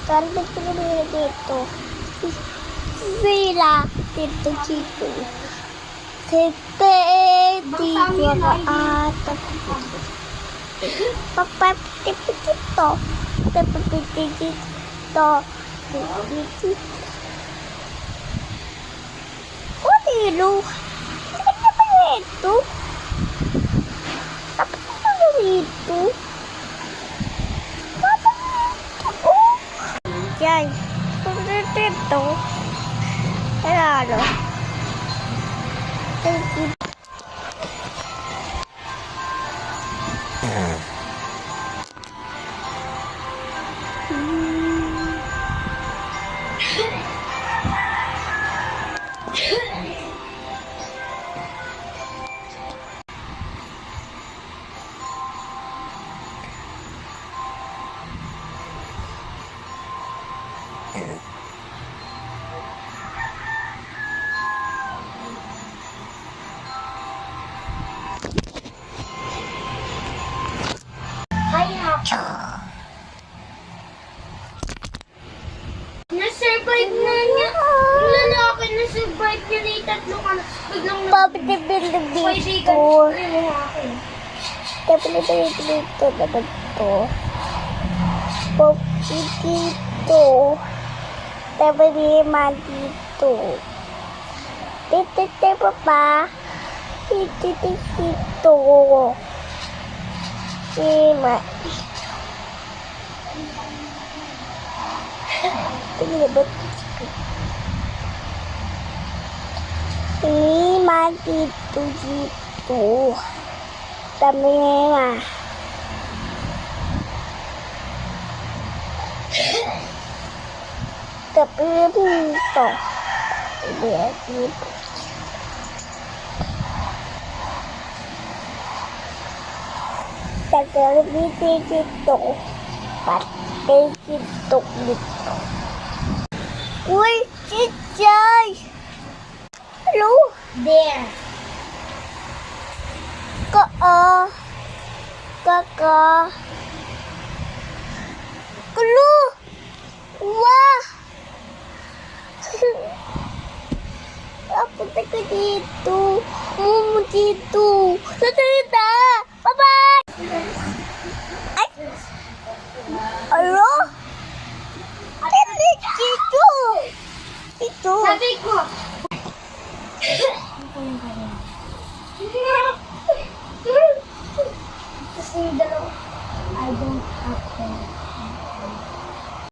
Karapit ko na dito. Sila. Dito, dito. Tete, dito ka ata. Papapitipitito. Papapitipitito. Oh, dito. Ano ba ito? Tapos ano dito? Yan. Dito. Ano? Thank you. Na-survive na niya. Yung lalaki na-survive niya na yung tatlong ano. Biglang Papitipitipito. kaibigan ko yung lalaki. Papitipitipito naman to. Papitipito. Papitipitito. Tititipo pa. Tititipito. Ima. Tinibot. Ima dito dito. Dami nga. Tapi dito. Dito. Tagal dito. Pati dito dito. Uy, Chichay! Hello? There. Kaka. Hello? Wah! Punta ka dito. Mumu dito. Natita! Bye-bye! Ay! Hello? Dito! Ito! Sabi ko. Tapos yung dalawa.